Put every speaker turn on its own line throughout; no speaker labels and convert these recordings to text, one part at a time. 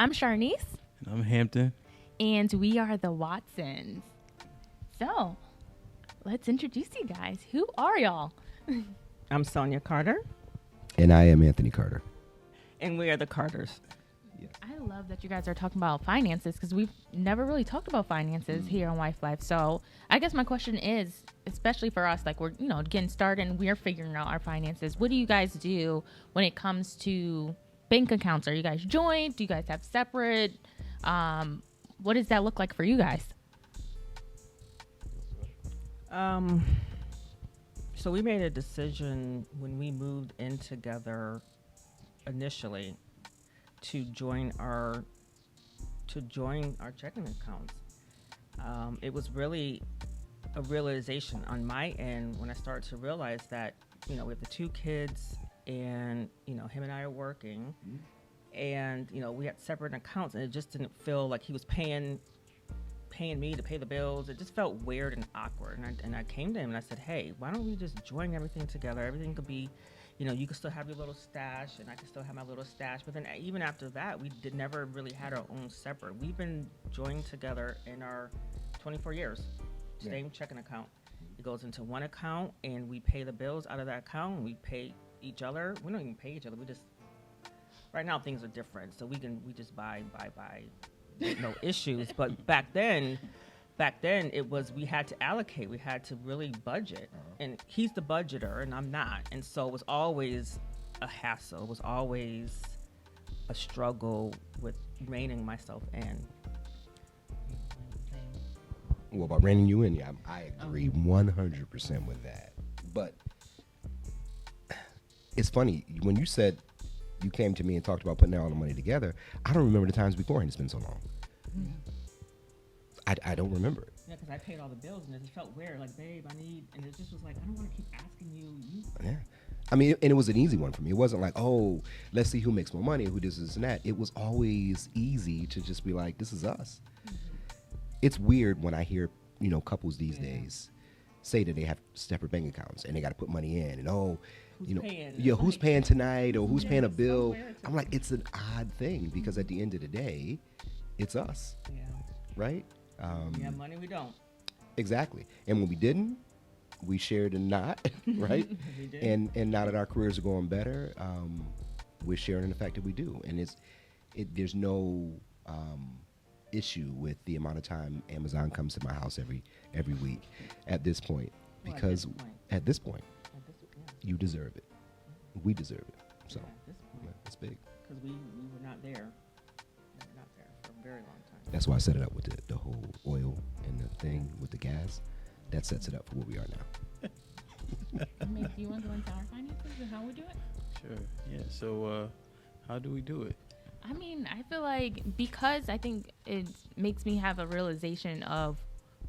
I'm Sharnice.
And I'm Hampton.
And we are the Watsons. So, let's introduce you guys. Who are y'all?
I'm Sonia Carter.
And I am Anthony Carter.
And we are the Carters.
Yes.
I love that you guys are talking about finances because we've never really talked about finances here on Wife Life. So, I guess my question is, especially for us, like we're, getting started and we're figuring out our finances. What do you guys do when it comes to bank accounts? Are you guys joint? Do you guys have separate? What does that look like for you guys?
So we made a decision when we moved in together initially to join our checking accounts. It was really a realization on my end when I started to realize that, we have the two kids and, him and I are working and, we had separate accounts and it just didn't feel like he was paying me to pay the bills. It just felt weird and awkward. And I came to him and I said, hey, why don't we just join everything together? Everything could be, you could still have your little stash and I could still have my little stash. But then even after that, we never really had our own separate. We've been joined together in our 24 years. Same checking account. It goes into one account and we pay the bills out of that account. And we pay each other. We don't even pay each other. We just, right now things are different. So we just buy. No issues. But back then it was, we had to allocate, we had to really budget, and he's the budgeter and I'm not, and so it was always a hassle. It was always a struggle with reining myself in.
Well, about reining you in, yeah, I agree 100% with that. But it's funny, when you said you came to me and talked about putting all the money together, I don't remember the times beforehand. It's been so long. I don't remember it.
Yeah, because I paid all the bills and it just felt weird. Like, babe, and it just was like, I don't want to keep asking you.
Yeah. I mean, and it was an easy one for me. It wasn't like, oh, let's see who makes more money, who does this and that. It was always easy to just be like, this is us. It's weird when I hear, couples these days say that they have separate bank accounts and they got to put money in and, who's paying tonight or who's paying a bill. I'm like, it's an odd thing because at the end of the day, it's us.
Yeah.
Right?
We have money, we don't.
Exactly. And when we didn't, we shared and not, right?
We did.
And now that our careers are going better, we're sharing in the fact that we do. And there's no issue with the amount of time Amazon comes to my house every week at this point. Because at this point, you deserve it. We deserve it. So it's big.
Because we were not there. We were not there for a very long time.
That's why I set it up with the whole oil and the thing with the gas. That sets it up for where we are now.
Do you want to go into our finances and how we do it?
Sure. Yeah. So how do we do it?
I mean, I feel like because I think it makes me have a realization of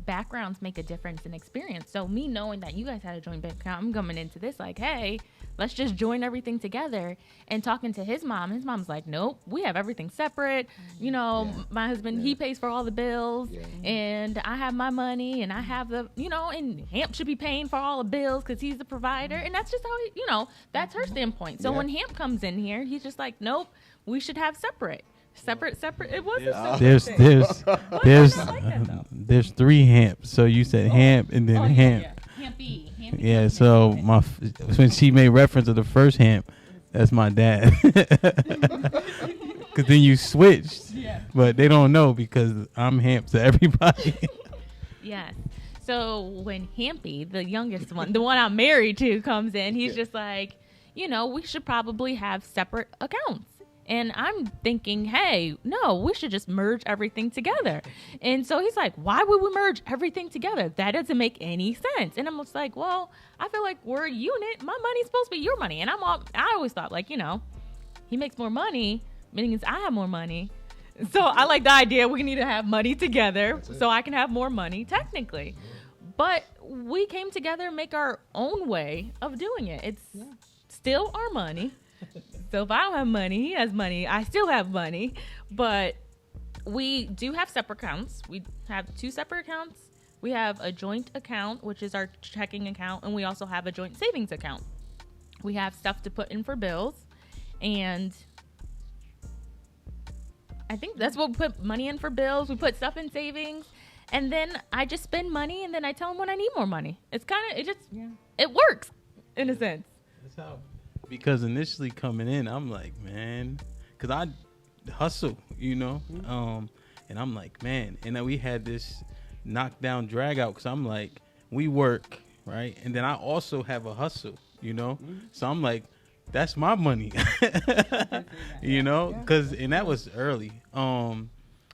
backgrounds make a difference in experience. So me knowing that you guys had a joint bank account, I'm coming into this like, hey, let's just join everything together. And talking to his mom's like, nope, we have everything separate. My husband, he pays for all the bills and I have my money and I have the, and Hamp should be paying for all the bills because he's the provider. And that's just how, that's her standpoint. So when Hamp comes in here, he's just like, nope, we should have separate. It wasn't
There's three Hamps. So you said Hamp and then Hamp.
Hampy.
Yeah. So when she made reference to the first Hamp, that's my dad. Because then you switched, but they don't know because I'm Hamp to everybody.
Yes. So when Hampy, the youngest one, the one I'm married to, comes in, he's just like, we should probably have separate accounts. And I'm thinking, hey, no, we should just merge everything together. And so he's like, why would we merge everything together? That doesn't make any sense. And I'm just like, well, I feel like we're a unit. My money's supposed to be your money. And I always thought like, he makes more money, meaning I have more money. So I like the idea we need to have money together so I can have more money technically. But we came together and make our own way of doing it. It's still our money. So if I don't have money, he has money. I still have money. But we do have separate accounts. We have two separate accounts. We have a joint account, which is our checking account. And we also have a joint savings account. We have stuff to put in for bills. And I think that's what we put money in for bills. We put stuff in savings. And then I just spend money, and then I tell them when I need more money. It's kind of, it works in a sense.
That's how. Because initially coming in, I'm like, man, because I hustle, and I'm like, man. And then we had this knockdown drag out because I'm like, we work, right? And then I also have a hustle, So I'm like, that's my money, because, and that was early.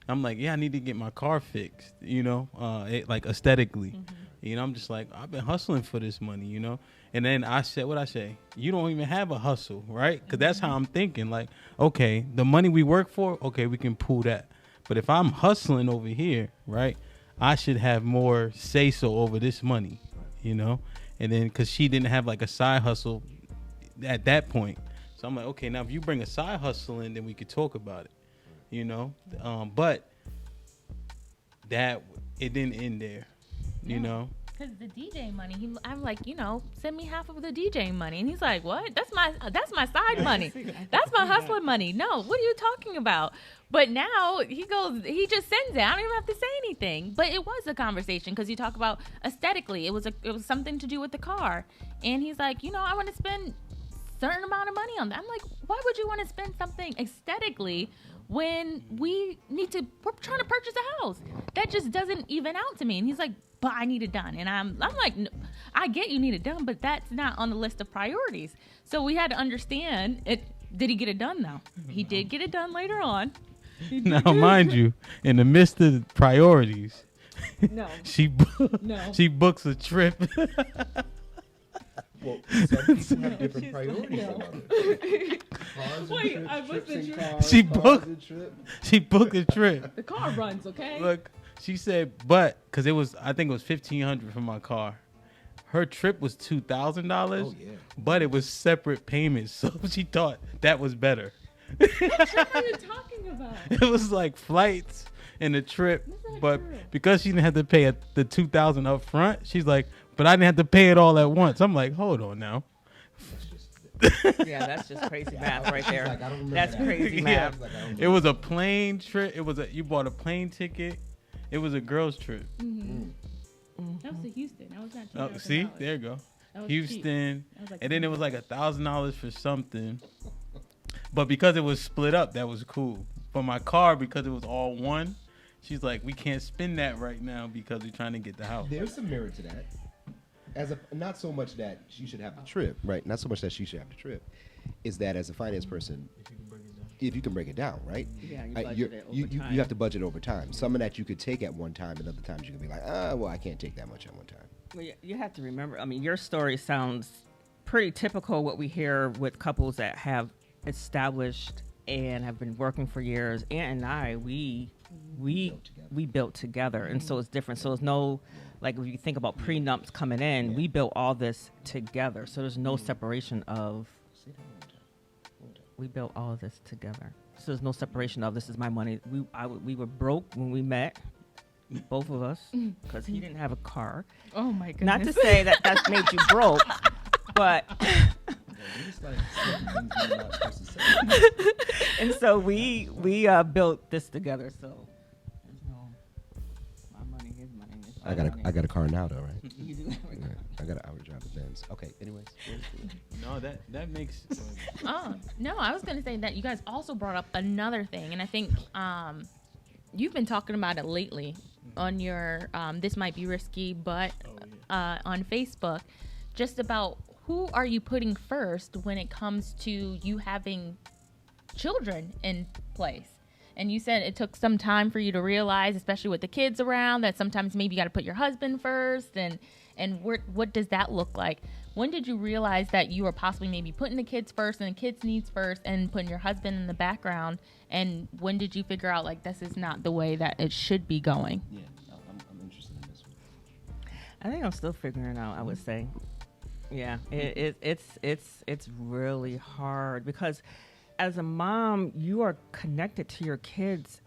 I'm like, yeah, I need to get my car fixed, like aesthetically. I'm just like, I've been hustling for this money, And then I said, what I say? You don't even have a hustle, right? Because that's how I'm thinking. Like, okay, the money we work for, okay, we can pull that. But if I'm hustling over here, right, I should have more say-so over this money, And then because she didn't have like a side hustle at that point. So I'm like, okay, now if you bring a side hustle in, then we could talk about it. But that it didn't end there,
Because the DJ money, I'm like, send me half of the DJ money, and he's like, what? That's my side money. That's my hustling money. No, what are you talking about? But now he just sends it. I don't even have to say anything. But it was a conversation because you talk about aesthetically. It was something to do with the car, and he's like, I want to spend certain amount of money on that. I'm like, why would you want to spend something aesthetically when we're trying to purchase a house? That just doesn't even out to me. And he's like, but I need it done. And I'm like, no, I get you need it done, but that's not on the list of priorities. So we had to understand it. Did he get it done though? He did get it done later on.
Now, mind you, in the midst of the priorities,
no,
she books a trip.
Well, some people have different priorities.
Wait, I booked the trip.
She booked a trip.
The car runs, okay?
Look, she said, because I think it was $1,500 for my car. Her trip was $2,000.
Oh, yeah.
But it was separate payments, so she thought that was better.
What are you talking about?
It was like flights and the trip, but
true.
because she didn't have to pay the $2,000 up front, she's like, but I didn't have to pay it all at once. I'm like, hold on now.
Yeah, that's just crazy math right there.
Like, I don't remember
That's
that.
crazy
Yeah.
math.
It was a plane trip. You bought a plane ticket. It was a girls trip.
That was to Houston. That was not $2,000.
Oh, see, there you go.
That was
Houston,
cheap. That was like
and then it was like $1,000 for something. But because it was split up, that was cool. But my car, because it was all one, she's like, we can't spend that right now because we're trying to get the house.
There's some merit to that. Not so much that she should have the trip, right? Not so much that she should have the trip. Is that as a finance person, if you can break it down, right?
Yeah, you budget it over time.
You have to budget over time. Some of that you could take at one time, and other times you can be like, well, I can't take that much at one time.
Well, you have to remember, your story sounds pretty typical what we hear with couples that have established and have been working for years. Aunt and I, we built together, and so it's different. So it's no, like if you think about prenups coming in, we built all this together. So there's no separation of. We built all of this together. So there's no separation of this is my money. We were broke when we met, both of us, because he didn't have a car.
Oh my goodness.
Not to say that made you broke, but. And so we built this together. So there's no my money, his money.
I got a car now though, right?
You do have a car.
I got an hour drive the Benz. Okay. Anyways.
No, that makes.
No, I was going to say that you guys also brought up another thing, and I think you've been talking about it lately on your This Might Be Risky, but on Facebook, just about who are you putting first when it comes to you having children in place. And you said it took some time for you to realize, especially with the kids around, that sometimes maybe you got to put your husband first. And what does that look like? When did you realize that you were possibly maybe putting the kids first and the kids' needs first and putting your husband in the background? And when did you figure out, like, this is not the way that it should be going?
Yeah, I'm interested in this one.
I think I'm still figuring out, I would say. Yeah, it's really hard because as a mom, you are connected to your kids,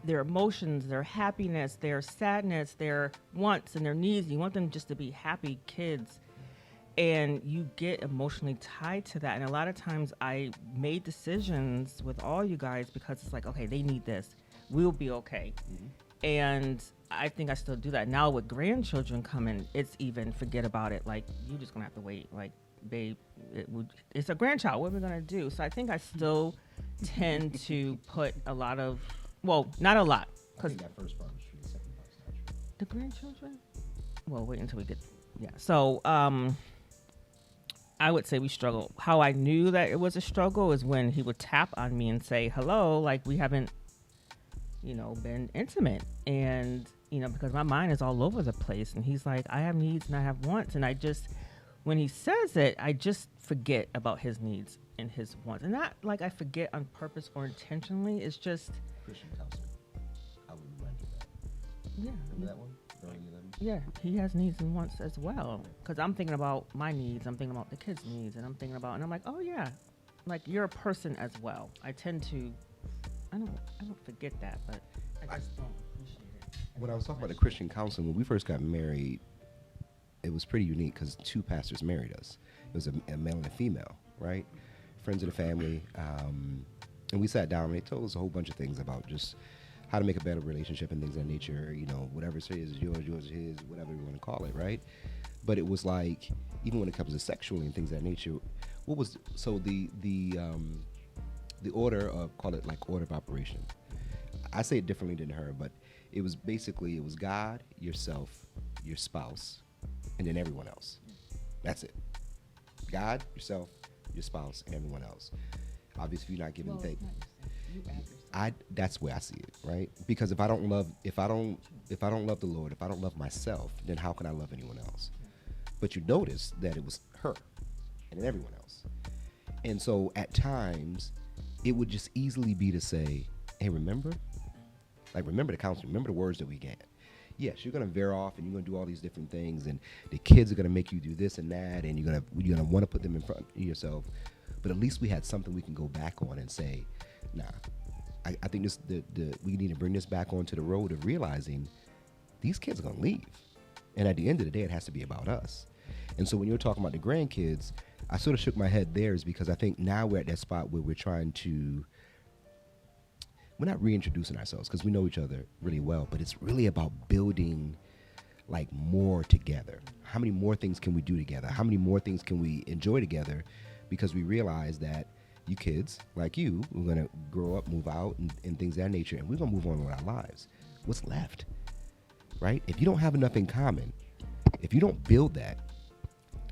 their emotions, their happiness, their sadness, their wants and their needs. You want them just to be happy kids. And you get emotionally tied to that. And a lot of times I made decisions with all you guys because it's like, okay, they need this. we'll be okay. And I think I still do that. Now with grandchildren coming, it's even forget about it. Like, you're just going to have to wait. Like, babe, it's a grandchild. What are we going to do? So I think I still tend to put a lot of, well, not a lot. Because
that first part was true. The second part's not true.
The grandchildren? Well, wait until we get, yeah. So I would say we struggle. How I knew that it was a struggle is when he would tap on me and say, hello, like we haven't, been intimate. And, because my mind is all over the place. And he's like, I have needs and I have wants. And when he says it, I just forget about his needs and his wants. And not like I forget on purpose or intentionally. It's just.
Christian counselor. I would remind you that.
Yeah.
Remember that one? Early 11?
Yeah, he has needs and wants as well. Because I'm thinking about my needs. I'm thinking about the kids' needs. And I'm like, oh, yeah. Like, you're a person as well. I tend to. I don't forget that, but I just don't appreciate it.
When I was talking about the Christian counseling, when we first got married, it was pretty unique because 2 pastors married us. It was a male and a female, right? Friends of the family. And we sat down and they told us a whole bunch of things about just how to make a better relationship and things of that nature. Whatever it is yours is his, whatever you want to call it, right? But it was like, even when it comes to sexually and things of that nature, the order of, call it like order of operation. I say it differently than her, but it was God, yourself, your spouse, and then everyone else. That's it. God, yourself, your spouse, and everyone else. Obviously, if you're not giving things. That's where I see it, right? Because if I don't love the Lord, if I don't love myself, then how can I love anyone else? But you notice that it was her and then everyone else. And so at times, it would just easily be to say, hey, remember the counseling, remember the words that we get. Yes, you're going to veer off and you're going to do all these different things, and the kids are going to make you do this and that, and you're going to want to put them in front of yourself. But at least we had something we can go back on and say, nah, I think we need to bring this back onto the road of realizing these kids are going to leave. And at the end of the day, it has to be about us. And so when you're talking about the grandkids, I sort of shook my head there is because I think now we're at that spot where we're not reintroducing ourselves because we know each other really well, but it's really about building like more together. How many more things can we do together? How many more things can we enjoy together? Because we realize that you kids, like you, we're going to grow up, move out, and things of that nature, and we're going to move on with our lives. What's left, right? If you don't have enough in common, if you don't build that,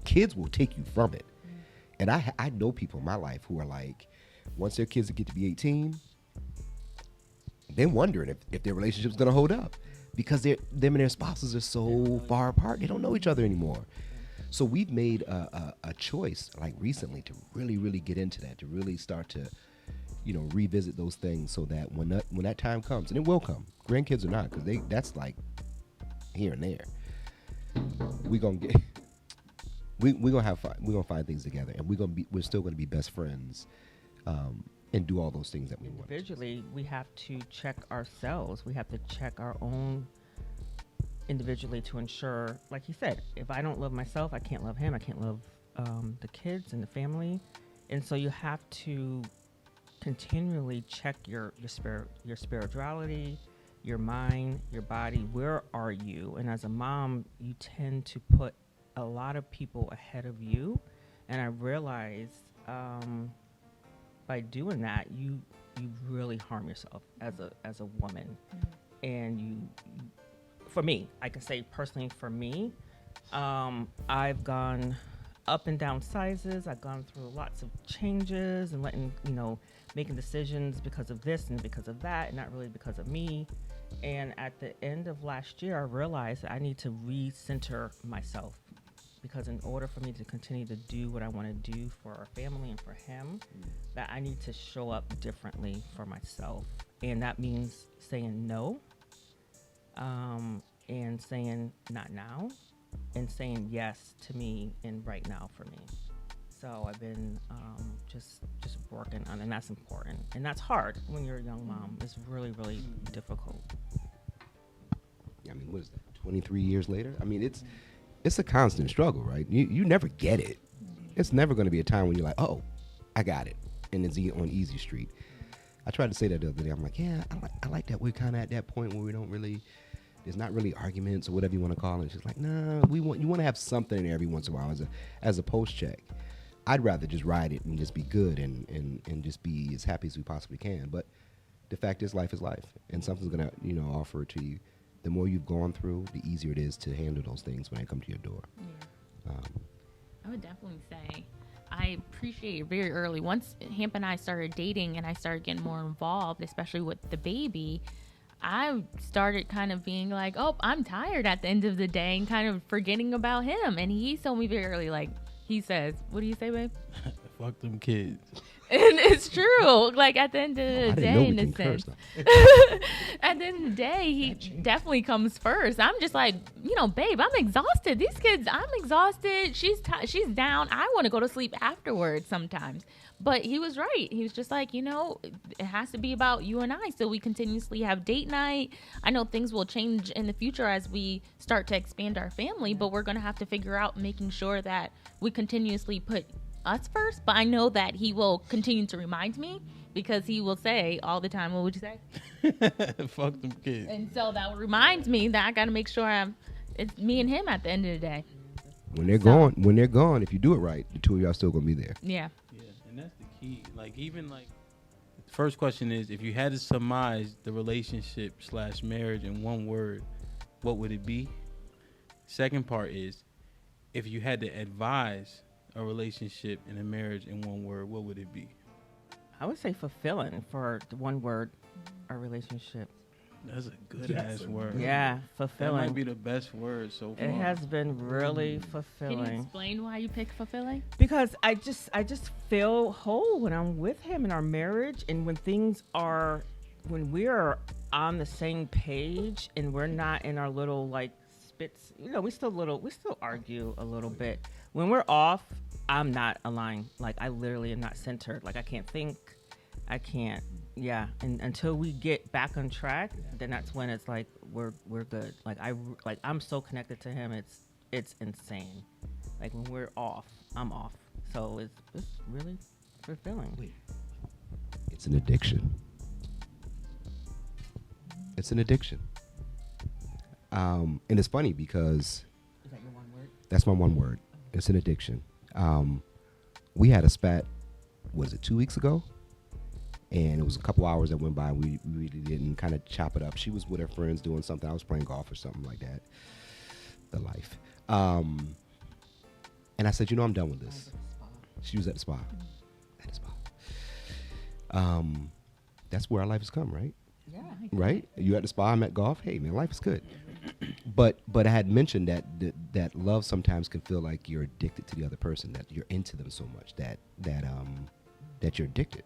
kids will take you from it. And I know people in my life who are like, once their kids get to be 18, they're wondering if their relationship's going to hold up because them and their spouses are so far apart. They don't know each other anymore. So we've made a choice like recently to really, really get into that, to really start to, revisit those things so that when that time comes, and it will come, grandkids or not, because that's like here and there, we're gonna have fun. We're gonna find things together, and we're still gonna be best friends, and do all those things that we want.
Individually, we have to check ourselves. We have to check our own individually to ensure, like you said, if I don't love myself, I can't love him. I can't love the kids and the family, and so you have to continually check your spirituality, your mind, your body. Where are you? And as a mom, you tend to put a lot of people ahead of you, and I realized by doing that, you really harm yourself as a woman. And you, for me, I can say personally for me, I've gone up and down sizes. I've gone through lots of changes and making decisions because of this and because of that, and not really because of me. And at the end of last year, I realized that I need to recenter myself, because in order for me to continue to do what I want to do for our family and for him, that I need to show up differently for myself. And that means saying no, and saying not now, and saying yes to me and right now for me. So I've been just working on, and that's important. And that's hard when you're a young mom. It's really, really difficult.
I mean, what is that, 23 years later? I mean, it's a constant struggle, right? You never get it. It's never going to be a time when you're like, oh, I got it, and it's on easy street. I tried to say that the other day. I'm like, yeah, I like that we're kind of at that point where we don't really, there's not really arguments or whatever you want to call it. She's like, nah, you want to have something in there every once in a while as a post check. I'd rather just ride it and just be good and just be as happy as we possibly can. But the fact is life, and something's gonna offer it to you. The more you've gone through, the easier it is to handle those things when they come to your door.
Yeah. I would definitely say I appreciate it very early. Once Hamp and I started dating and I started getting more involved, especially with the baby, I started kind of being like, oh, I'm tired at the end of the day and kind of forgetting about him. And he told me very early, like, he says, what do you say, babe?
Fuck them kids.
And it's true. Like, at the end of the day, in a sense. At the end of the day, he definitely comes first. I'm just like, babe, I'm exhausted. These kids, I'm exhausted. She's down. I want to go to sleep afterwards sometimes. But he was right. He was just like, it has to be about you and I. So we continuously have date night. I know things will change in the future as we start to expand our family, but we're going to have to figure out making sure that we continuously put us first. But I know that he will continue to remind me because he will say all the time, what would you say?
Fuck them kids.
And so that reminds me that I got to make sure it's me and him at the end of the day.
When they're gone, if you do it right, the two of y'all still going to be there.
Yeah.
And that's the key. Like, even like, the first question is, if you had to surmise the relationship / marriage in one word, what would it be? Second part is, if you had to advise a relationship and a marriage in one word, what would it be?
I would say fulfilling for the one word, our relationship.
That's a good ass word.
Yeah, fulfilling.
That might be the best word so far.
It has been really fulfilling.
Can you explain why you picked fulfilling?
Because I just feel whole when I'm with him in our marriage, and when we're on the same page and we're not in our little like spits. We still argue a little bit. When we're off, I'm not aligned. Like, I literally am not centered. Like, I can't think. I can't. Yeah, and until we get back on track, then that's when it's like we're good. Like, I'm so connected to him. It's insane. Like, when we're off, I'm off. So it's really fulfilling.
Wait. It's an addiction. It's an addiction. And it's funny because
Is that your one word?
That's my one word. It's an addiction. We had a spat, was it 2 weeks ago? And it was a couple hours that went by. We really didn't kind of chop it up. She was with her friends doing something. I was playing golf or something like that. The life. And I said, I'm done with this. She was at the spa. At the spa. That's where our life has come, right?
Yeah.
Right? You at the spa, I'm at golf. Hey, man, life is good. But I had mentioned that love sometimes can feel like you're addicted to the other person, that you're into them so much that you're addicted.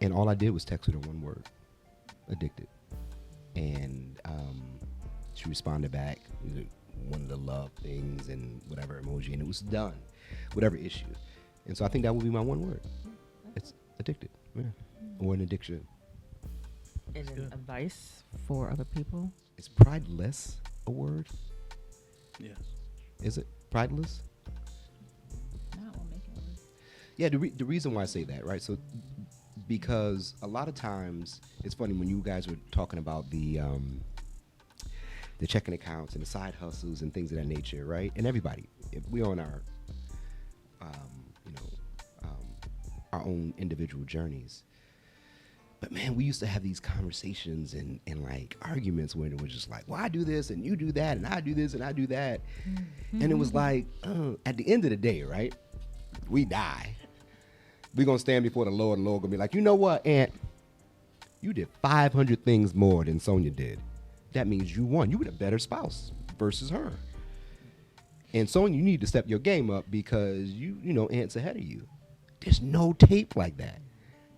And all I did was text her the one word, addicted. And she responded back, one of the love things and whatever emoji, and it was done, whatever issue. And so I think that would be my one word. It's addicted, or an addiction.
Is it advice for other people?
Is prideless a word?
Yes.
Is it prideless? Yeah, the reason why I say that, right? So, because a lot of times, it's funny when you guys were talking about the checking accounts and the side hustles and things of that nature, right? And everybody, if we're on our, our own individual journeys. But man, we used to have these conversations and like arguments where it was just like, well, I do this and you do that and I do this and I do that. Mm-hmm. And it was like, at the end of the day, right? We die. We're going to stand before the Lord, and the Lord going to be like, you know what, Aunt? You did 500 things more than Sonia did. That means you won. You were a better spouse versus her. And Sonia, you need to step your game up because you know, Aunt's ahead of you. There's no tape like that.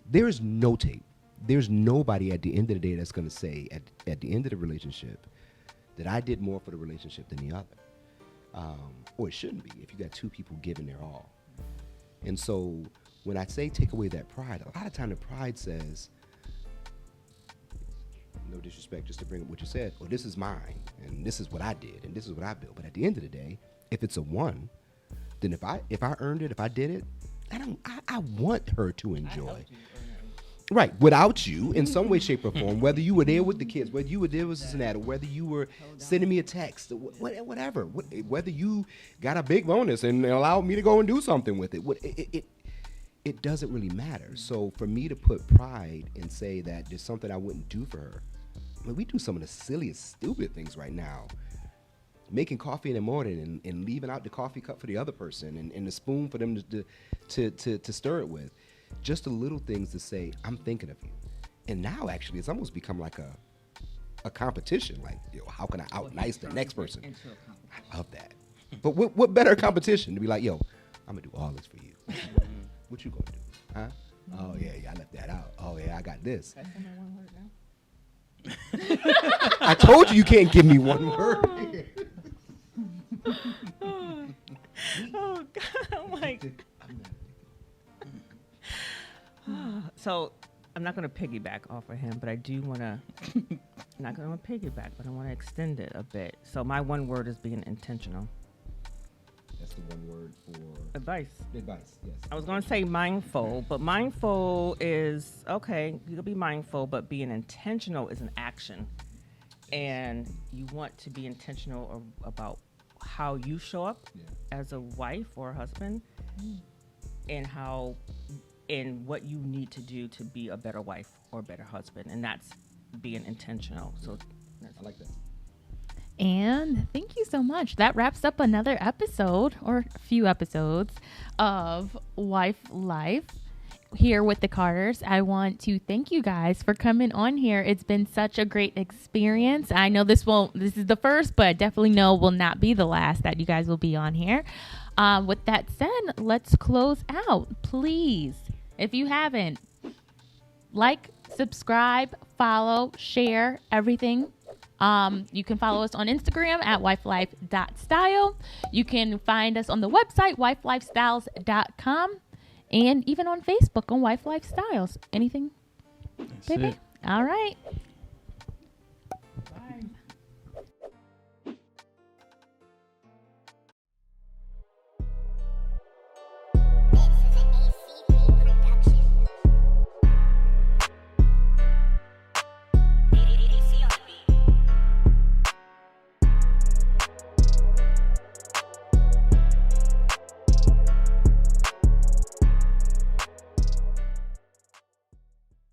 There is no tape. There's nobody at the end of the day that's going to say at the end of the relationship that I did more for the relationship than the other. Or it shouldn't be if you got two people giving their all. And so when I say take away that pride, a lot of time the pride says, no disrespect, just to bring up what you said, well, this is mine, and this is what I did, and this is what I built. But at the end of the day, if it's a one, then if I earned it, if I did it, I want her to enjoy. Right, without you in some way, shape, or form, whether you were there with the kids, whether you were there with Cincinnati, whether you were sending me a text, whatever, whether you got a big bonus and allowed me to go and do something with it, it doesn't really matter. So for me to put pride and say that there's something I wouldn't do for her, I mean, we do some of the silliest, stupid things right now. Making coffee in the morning and leaving out the coffee cup for the other person and the spoon for them to stir it with. Just the little things to say, I'm thinking of you. And now, actually, it's almost become like a competition. Like, yo, how can I out nice the next person? I love that. But what better competition to be like, yo, I'm going to do all this for you. What you going to do? Huh? Oh, yeah, I left that out. Oh, yeah, I got this. I told you can't give me one word.
Oh, God. I'm like... So I'm not going to piggyback off of him, but I do want to, not going to piggyback, but I want to extend it a bit. So my one word is being intentional.
That's the one word for
Advice,
yes.
I was going to say mindful, but mindful is, okay, you can be mindful, but being intentional is an action. And you want to be intentional about how you show up as a wife or a husband and what you need to do to be a better wife or a better husband. And that's being intentional. So
I like that.
And thank you so much. That wraps up another episode or a few episodes of Wife Life here with the Carters. I want to thank you guys for coming on here. It's been such a great experience. I know this is the first, but I definitely know will not be the last that you guys will be on here. With that said, let's close out. Please, if you haven't, like, subscribe, follow, share, everything. You can follow us on Instagram at wifelife.style. You can find us on the website, wifelifestyles.com, and even on Facebook on Wife Life Styles. Anything,
That's
baby?
it.
All right.